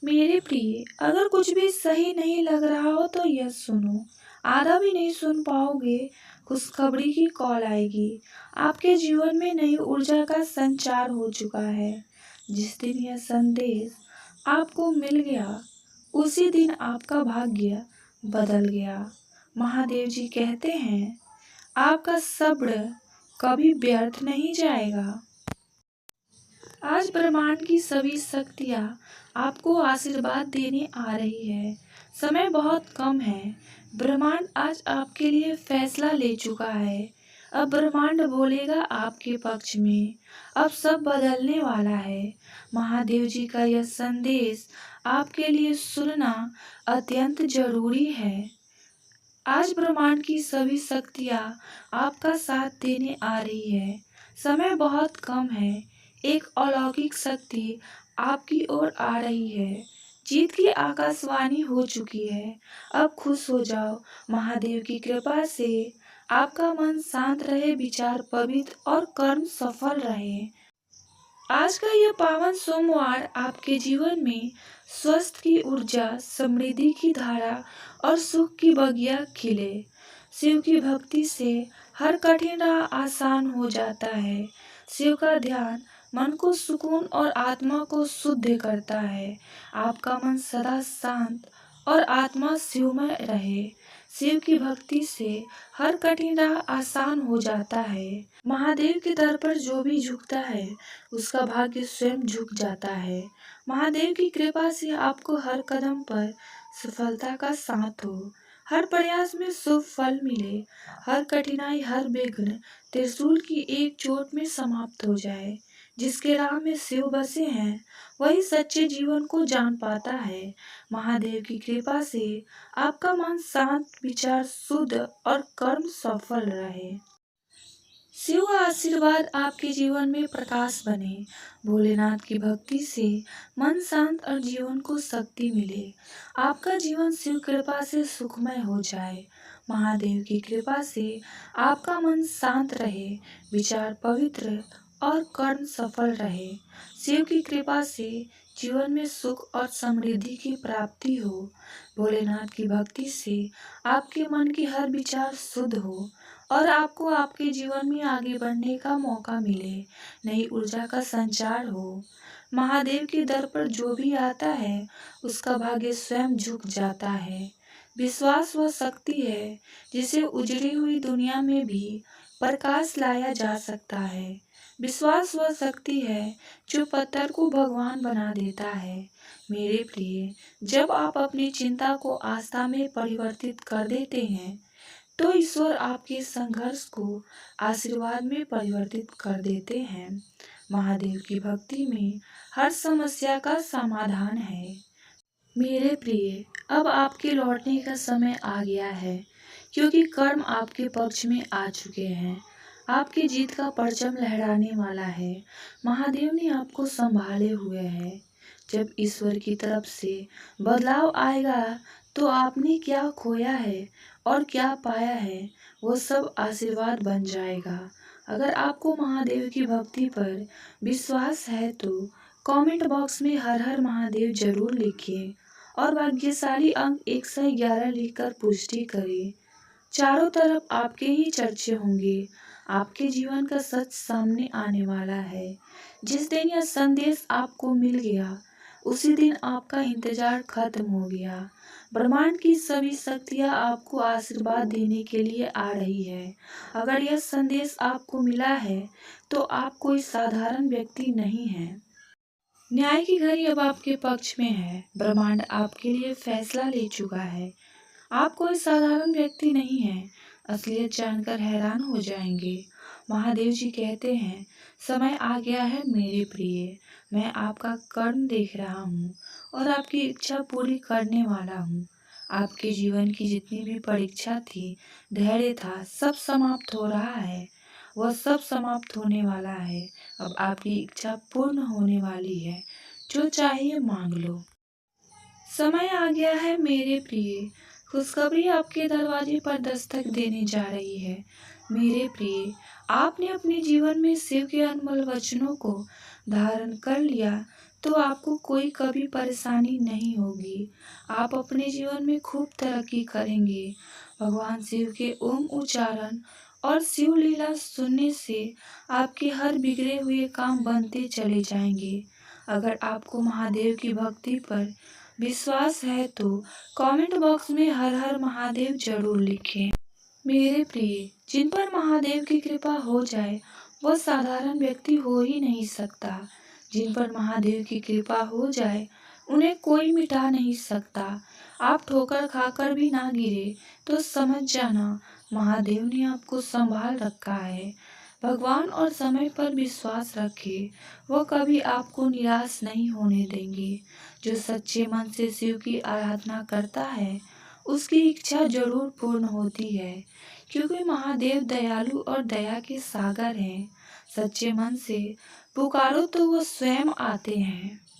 मेरे प्रिय, अगर कुछ भी सही नहीं लग रहा हो तो यह सुनो। आधा भी नहीं सुन पाओगे, खुशखबरी की कॉल आएगी। आपके जीवन में नई ऊर्जा का संचार हो चुका है। जिस दिन यह संदेश आपको मिल गया, उसी दिन आपका भाग्य बदल गया। महादेव जी कहते हैं, आपका सब्र कभी व्यर्थ नहीं जाएगा। आज ब्रह्मांड की सभी शक्तियाँ आपको आशीर्वाद देने आ रही है। समय बहुत कम है। ब्रह्मांड आज आपके लिए फैसला ले चुका है। अब ब्रह्मांड बोलेगा आपके पक्ष में। अब सब बदलने वाला है। महादेव जी का यह संदेश आपके लिए सुनना अत्यंत जरूरी है। आज ब्रह्मांड की सभी शक्तियाँ आपका साथ देने आ रही है। समय बहुत कम है। एक अलौकिक शक्ति आपकी ओर आ रही है। जीत की आकाशवाणी हो चुकी है। अब खुश हो जाओ। महादेव की कृपा से आपका मन शांत रहे, विचार पवित्र और कर्म सफल रहे। आज का यह पावन सोमवार आपके जीवन में स्वस्थ की ऊर्जा, समृद्धि की धारा और सुख की बगिया खिले। शिव की भक्ति से हर कठिन राह आसान हो जाता है। शिव का ध्यान मन को सुकून और आत्मा को शुद्ध करता है। आपका मन सदा शांत और आत्मा शिवमय रहे। शिव की भक्ति से हर कठिन राह आसान हो जाता है। महादेव के दर पर जो भी झुकता है, उसका भाग्य स्वयं झुक जाता है। महादेव की कृपा से आपको हर कदम पर सफलता का साथ हो, हर प्रयास में शुभ फल मिले, हर कठिनाई, हर विघ्न त्रिशूल की एक चोट में समाप्त हो जाए। जिसके राह में शिव बसे हैं, वही सच्चे जीवन को जान पाता है। महादेव की कृपा से आपका मन शांत, विचार शुद्ध और कर्म सफल रहे। शिव का आशीर्वाद आपके जीवन में प्रकाश बने। भोलेनाथ की भक्ति से मन शांत और जीवन को शक्ति मिले। आपका जीवन शिव कृपा से सुखमय हो जाए। महादेव की कृपा से आपका मन शांत रहे, विचार पवित्र और कर्म सफल रहे। शिव की कृपा से जीवन में सुख और समृद्धि की प्राप्ति हो। भोलेनाथ की भक्ति से आपके मन की हर विचार शुद्ध हो और आपको आपके जीवन में आगे बढ़ने का मौका मिले, नई ऊर्जा का संचार हो। महादेव के दर पर जो भी आता है, उसका भाग्य स्वयं झुक जाता है। विश्वास वह शक्ति है जिसे उजड़ी हुई दुनिया में भी प्रकाश लाया जा सकता है। विश्वास वह शक्ति है जो पत्थर को भगवान बना देता है। मेरे प्रिय, जब आप अपनी चिंता को आस्था में परिवर्तित कर देते हैं, तो ईश्वर आपके संघर्ष को आशीर्वाद में परिवर्तित कर देते हैं। महादेव की भक्ति में हर समस्या का समाधान है। मेरे प्रिय, अब आपके लौटने का समय आ गया है, क्योंकि कर्म आपके पक्ष में आ चुके हैं। आपकी जीत का परचम लहराने वाला है। महादेव ने आपको संभाले हुए है। जब ईश्वर की तरफ से बदलाव आएगा, तो आपने क्या खोया है और क्या पाया है, वो सब आशीर्वाद बन जाएगा। अगर आपको महादेव की भक्ति पर विश्वास है तो कमेंट बॉक्स में हर हर महादेव जरूर लिखिए और भाग्यशाली अंक 111 लिखकर पुष्टि करें। चारों तरफ आपके ही चर्चे होंगे। आपके जीवन का सच सामने आने वाला है। जिस दिन यह संदेश आपको मिल गया, उसी दिन आपका इंतजार खत्म हो गया। ब्रह्मांड की सभी शक्तियाँ आपको आशीर्वाद देने के लिए आ रही है। अगर यह संदेश आपको मिला है, तो आप कोई साधारण व्यक्ति नहीं हैं। न्याय की घड़ी अब आपके पक्ष में है। ब्रह्मांड आपके लिए फैसला ले चुका है। आप कोई साधारण व्यक्ति नहीं हैं। असलियत जानकर हैरान हो जाएंगे। महादेव जी कहते हैं, समय आ गया है मेरे प्रिय। मैं आपका कर्म देख रहा हूँ और आपकी इच्छा पूरी करने वाला हूँ। आपके जीवन की जितनी भी परीक्षा थी, धैर्य था, सब समाप्त हो रहा है। वह सब समाप्त होने वाला है। अब आपकी इच्छा पूर्ण होने वाली है। जो चाहिए मांग लो। समय आ गया है मेरे प्रिय। खुशखबरी आपके दरवाजे पर दस्तक देने जा रही है। मेरे प्रिय, आपने अपने जीवन में शिव के अनमोल वचनों को धारण कर लिया, तो आपको कोई कभी परेशानी नहीं होगी। आप अपने जीवन में खूब तरक्की करेंगे। भगवान शिव के ओम उच्चारण और शिव लीला सुनने से आपके हर बिगड़े हुए काम बनते चले जाएंगे। अगर आपको महादेव की भक्ति पर विश्वास है तो कमेंट बॉक्स में हर हर महादेव जरूर लिखें। मेरे प्रिय, जिन पर महादेव की कृपा हो जाए वह साधारण व्यक्ति हो ही नहीं सकता। जिन पर महादेव की कृपा हो जाए उन्हें कोई मिटा नहीं सकता। आप ठोकर खाकर भी ना गिरे तो समझ जाना महादेव ने आपको संभाल रखा है। भगवान और समय पर विश्वास रखिए, वह कभी आपको निराश नहीं होने देंगे। जो सच्चे मन से शिव की आराधना करता है उसकी इच्छा जरूर पूर्ण होती है, क्योंकि महादेव दयालु और दया के सागर हैं। सच्चे मन से पुकारो तो वो स्वयं आते हैं।